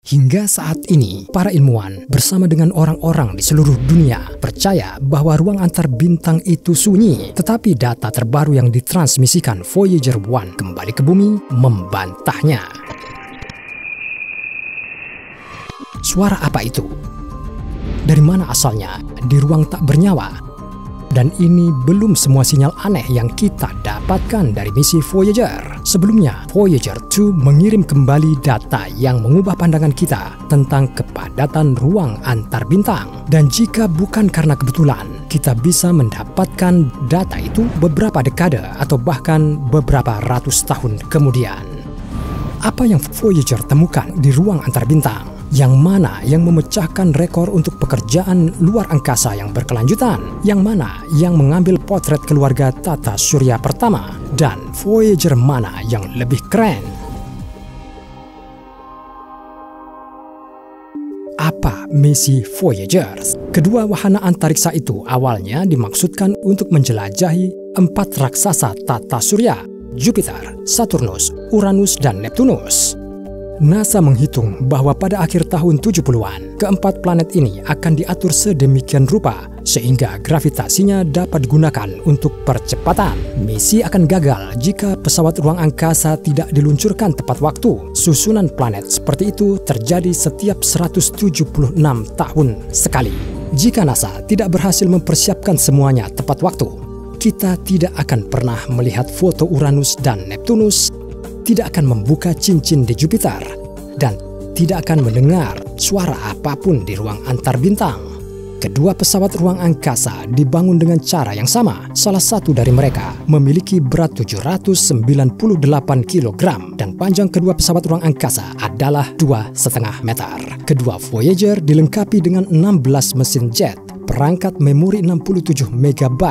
Hingga saat ini, para ilmuwan bersama dengan orang-orang di seluruh dunia percaya bahwa ruang antar bintang itu sunyi. Tetapi data terbaru yang ditransmisikan Voyager 1 kembali ke bumi membantahnya. Suara apa itu? Dari mana asalnya di ruang tak bernyawa? Dan ini belum semua sinyal aneh yang kita dapatkan dari misi Voyager. Sebelumnya, Voyager 2 mengirim kembali data yang mengubah pandangan kita tentang kepadatan ruang antar bintang. Dan jika bukan karena kebetulan, kita bisa mendapatkan data itu beberapa dekade atau bahkan beberapa ratus tahun kemudian. Apa yang Voyager temukan di ruang antar bintang? Yang mana yang memecahkan rekor untuk pekerjaan luar angkasa yang berkelanjutan? Yang mana yang mengambil potret keluarga tata surya pertama? Dan Voyager mana yang lebih keren? Apa misi Voyager? Kedua wahana antariksa itu awalnya dimaksudkan untuk menjelajahi 4 raksasa tata surya: Jupiter, Saturnus, Uranus, dan Neptunus. NASA menghitung bahwa pada akhir tahun 70-an, keempat planet ini akan diatur sedemikian rupa sehingga gravitasinya dapat digunakan untuk percepatan. Misi akan gagal jika pesawat ruang angkasa tidak diluncurkan tepat waktu. Susunan planet seperti itu terjadi setiap 176 tahun sekali. Jika NASA tidak berhasil mempersiapkan semuanya tepat waktu, kita tidak akan pernah melihat foto Uranus dan Neptunus, tidak akan membuka cincin di Jupiter, dan tidak akan mendengar suara apapun di ruang antar bintang. Kedua pesawat ruang angkasa dibangun dengan cara yang sama. Salah satu dari mereka memiliki berat 798 kg dan panjang kedua pesawat ruang angkasa adalah 2,5 meter. Kedua Voyager dilengkapi dengan 16 mesin jet, perangkat memori 67 MB,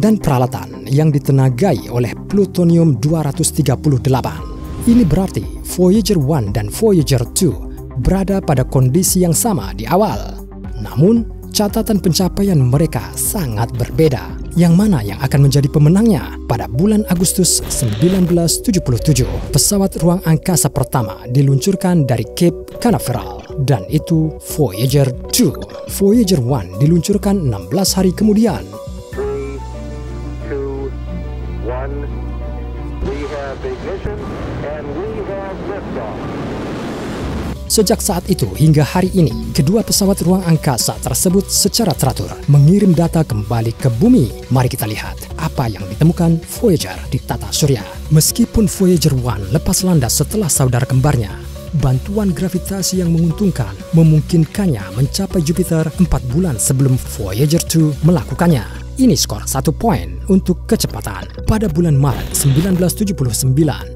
dan peralatan yang ditenagai oleh plutonium-238. Ini berarti Voyager 1 dan Voyager 2 berada pada kondisi yang sama di awal. Namun, catatan pencapaian mereka sangat berbeda. Yang mana yang akan menjadi pemenangnya? Pada bulan Agustus 1977, pesawat ruang angkasa pertama diluncurkan dari Cape Canaveral, dan itu Voyager 2. Voyager 1 diluncurkan 16 hari kemudian. 3, 2, 1. We have ignition and we have liftoff. Sejak saat itu hingga hari ini, kedua pesawat ruang angkasa tersebut secara teratur mengirim data kembali ke bumi. Mari kita lihat apa yang ditemukan Voyager di tata surya. Meskipun Voyager 1 lepas landas setelah saudara kembarnya, bantuan gravitasi yang menguntungkan memungkinkannya mencapai Jupiter 4 bulan sebelum Voyager 2 melakukannya. Ini skor 1 poin untuk kecepatan. Pada bulan Maret 1979,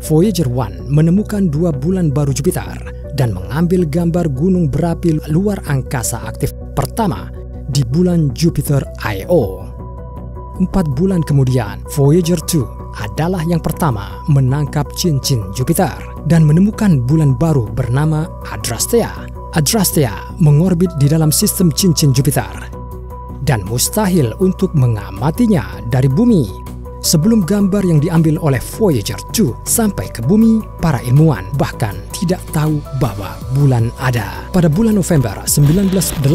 Voyager 1 menemukan 2 bulan baru Jupiter dan mengambil gambar gunung berapi luar angkasa aktif pertama di bulan Jupiter Io. 4 bulan kemudian, Voyager 2 adalah yang pertama menangkap cincin Jupiter dan menemukan bulan baru bernama Adrastea. Adrastea mengorbit di dalam sistem cincin Jupiter dan mustahil untuk mengamatinya dari bumi. Sebelum gambar yang diambil oleh Voyager 2 sampai ke bumi, para ilmuwan bahkan tidak tahu bahwa bulan ada. Pada bulan November 1980,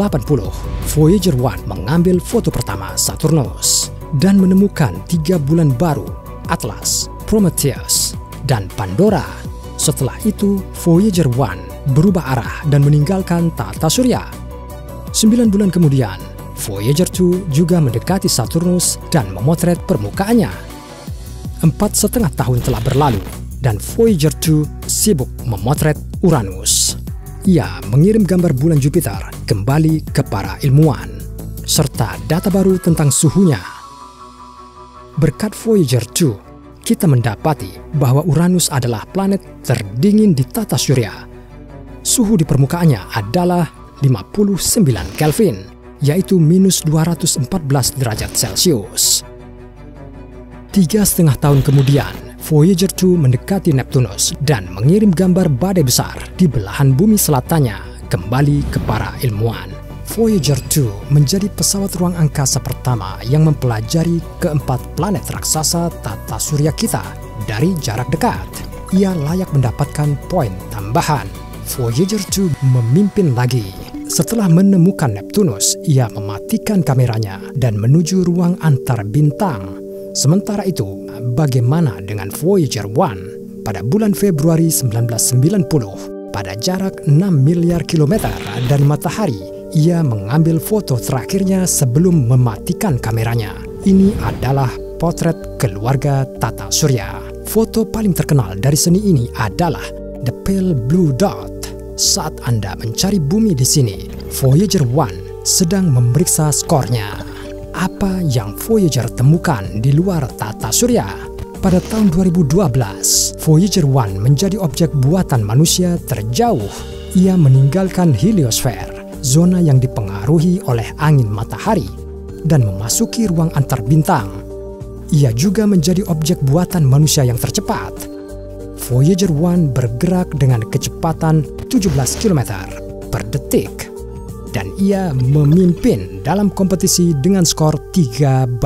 Voyager 1 mengambil foto pertama Saturnus dan menemukan 3 bulan baru, Atlas, Prometheus, dan Pandora. Setelah itu, Voyager 1 berubah arah dan meninggalkan tata surya. 9 bulan kemudian, Voyager 2 juga mendekati Saturnus dan memotret permukaannya. 4,5 tahun telah berlalu dan Voyager 2 sibuk memotret Uranus. Ia mengirim gambar bulan Jupiter kembali ke para ilmuwan, serta data baru tentang suhunya. Berkat Voyager 2, kita mendapati bahwa Uranus adalah planet terdingin di tata surya. Suhu di permukaannya adalah 59 Kelvin, yaitu minus 214 derajat Celcius. 3,5 tahun kemudian, Voyager 2 mendekati Neptunus dan mengirim gambar badai besar di belahan bumi selatannya kembali ke para ilmuwan. Voyager 2 menjadi pesawat ruang angkasa pertama yang mempelajari keempat planet raksasa tata surya kita dari jarak dekat. Ia layak mendapatkan poin tambahan. Voyager 2 memimpin lagi. Setelah menemukan Neptunus, ia mematikan kameranya dan menuju ruang antar bintang. Sementara itu, bagaimana dengan Voyager 1? Pada bulan Februari 1990, pada jarak 6 miliar kilometer dari matahari, ia mengambil foto terakhirnya sebelum mematikan kameranya. Ini adalah potret keluarga Tata Surya. Foto paling terkenal dari seni ini adalah The Pale Blue Dot. Saat Anda mencari bumi di sini, Voyager 1 sedang memeriksa skornya. Apa yang Voyager temukan di luar Tata Surya? Pada tahun 2012, Voyager 1 menjadi objek buatan manusia terjauh. Ia meninggalkan heliosfer, zona yang dipengaruhi oleh angin matahari, dan memasuki ruang antar bintang. Ia juga menjadi objek buatan manusia yang tercepat. Voyager 1 bergerak dengan kecepatan 17 km per detik. Dan ia memimpin dalam kompetisi dengan skor 3-2.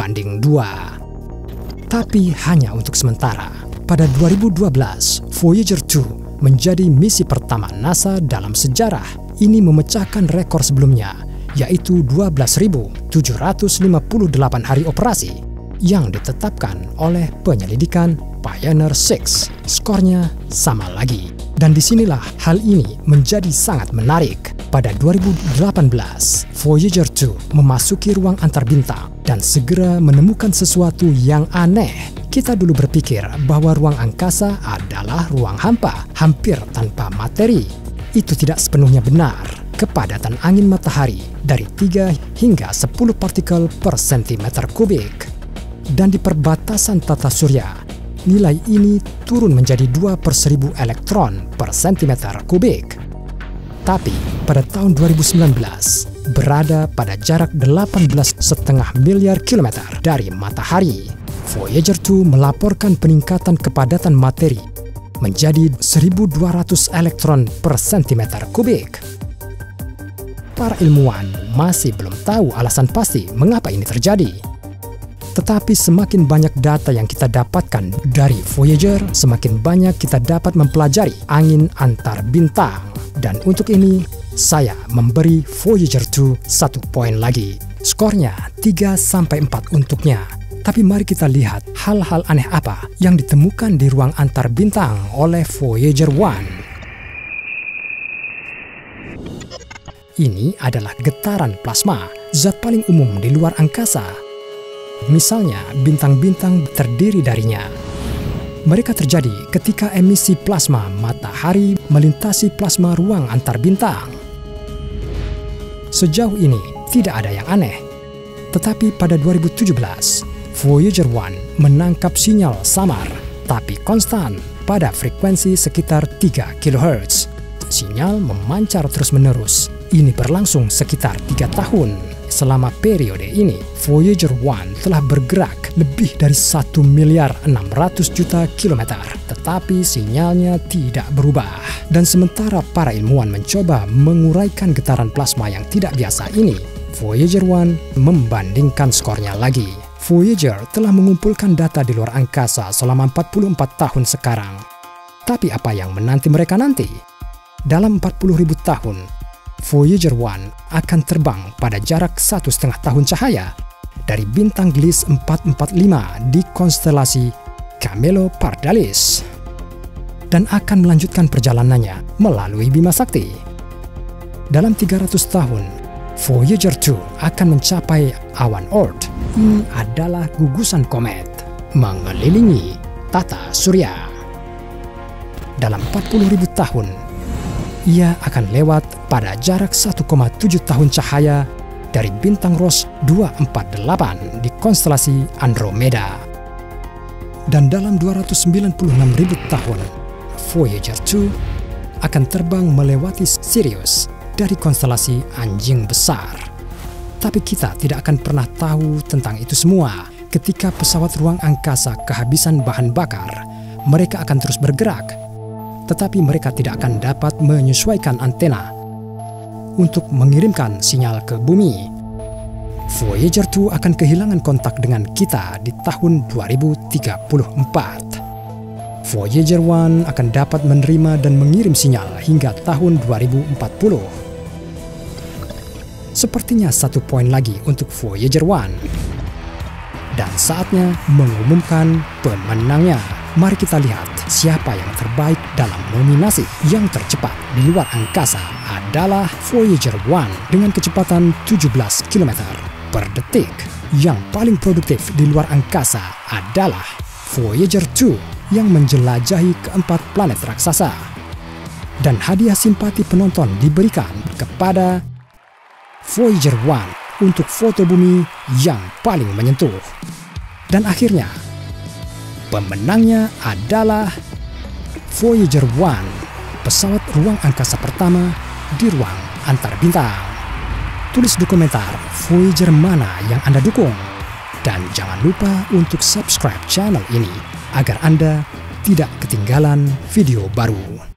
Tapi hanya untuk sementara. Pada 2012, Voyager 2 menjadi misi pertama NASA dalam sejarah. Ini memecahkan rekor sebelumnya, yaitu 12.758 hari operasi yang ditetapkan oleh penyelidikan Pioneer 6. Skornya sama lagi. Dan disinilah hal ini menjadi sangat menarik. Pada 2018, Voyager 2 memasuki ruang antar bintang dan segera menemukan sesuatu yang aneh. Kita dulu berpikir bahwa ruang angkasa adalah ruang hampa, hampir tanpa materi. Itu tidak sepenuhnya benar. Kepadatan angin matahari dari 3 hingga 10 partikel per sentimeter kubik. Dan di perbatasan Tata Surya, nilai ini turun menjadi 2/1000 elektron per sentimeter kubik. Tapi pada tahun 2019, berada pada jarak 18,5 miliar kilometer dari matahari, Voyager 2 melaporkan peningkatan kepadatan materi menjadi 1.200 elektron per sentimeter kubik. Para ilmuwan masih belum tahu alasan pasti mengapa ini terjadi. Tetapi semakin banyak data yang kita dapatkan dari Voyager, semakin banyak kita dapat mempelajari angin antar bintang. Dan untuk ini, saya memberi Voyager 2 1 poin lagi. Skornya 3-4 untuknya. Tapi mari kita lihat hal-hal aneh apa yang ditemukan di ruang antar bintang oleh Voyager 1. Ini adalah getaran plasma, zat paling umum di luar angkasa. Misalnya, bintang-bintang terdiri darinya. Mereka terjadi ketika emisi plasma matahari melintasi plasma ruang antar bintang. Sejauh ini, tidak ada yang aneh. Tetapi pada 2017, Voyager 1 menangkap sinyal samar, tapi konstan pada frekuensi sekitar 3 kHz. Sinyal memancar terus-menerus. Ini berlangsung sekitar 3 tahun. Selama periode ini, Voyager 1 telah bergerak lebih dari 1.600.000.000 kilometer, tetapi sinyalnya tidak berubah. Dan sementara para ilmuwan mencoba menguraikan getaran plasma yang tidak biasa ini, Voyager 1 membandingkan skornya lagi. Voyager telah mengumpulkan data di luar angkasa selama 44 tahun sekarang. Tapi apa yang menanti mereka nanti? Dalam 40.000 tahun, Voyager 1 akan terbang pada jarak 1,5 tahun cahaya dari bintang Gliese 445 di konstelasi Camelopardalis dan akan melanjutkan perjalanannya melalui Bima Sakti. Dalam 300 tahun, Voyager 2 akan mencapai awan Oort. Ini adalah gugusan komet mengelilingi Tata Surya. Dalam 40.000 tahun, ia akan lewat pada jarak 1,7 tahun cahaya dari bintang Ross 248 di konstelasi Andromeda. Dan dalam 296.000 tahun, Voyager 2 akan terbang melewati Sirius dari konstelasi Anjing Besar. Tapi kita tidak akan pernah tahu tentang itu semua. Ketika pesawat ruang angkasa kehabisan bahan bakar, mereka akan terus bergerak. Tetapi mereka tidak akan dapat menyesuaikan antena untuk mengirimkan sinyal ke bumi. Voyager 2 akan kehilangan kontak dengan kita di tahun 2034. Voyager 1 akan dapat menerima dan mengirim sinyal hingga tahun 2040. Sepertinya 1 poin lagi untuk Voyager 1. Dan saatnya mengumumkan pemenangnya. Mari kita lihat siapa yang terbaik dalam nominasi. Yang tercepat di luar angkasa adalah Voyager 1 dengan kecepatan 17 km per detik. Yang paling produktif di luar angkasa adalah Voyager 2 yang menjelajahi keempat planet raksasa. Dan hadiah simpati penonton diberikan kepada Voyager 1 untuk foto bumi yang paling menyentuh. Dan akhirnya, pemenangnya adalah Voyager 1, pesawat ruang angkasa pertama di ruang antar bintang. Tulis di komentar Voyager mana yang Anda dukung. Dan jangan lupa untuk subscribe channel ini agar Anda tidak ketinggalan video baru.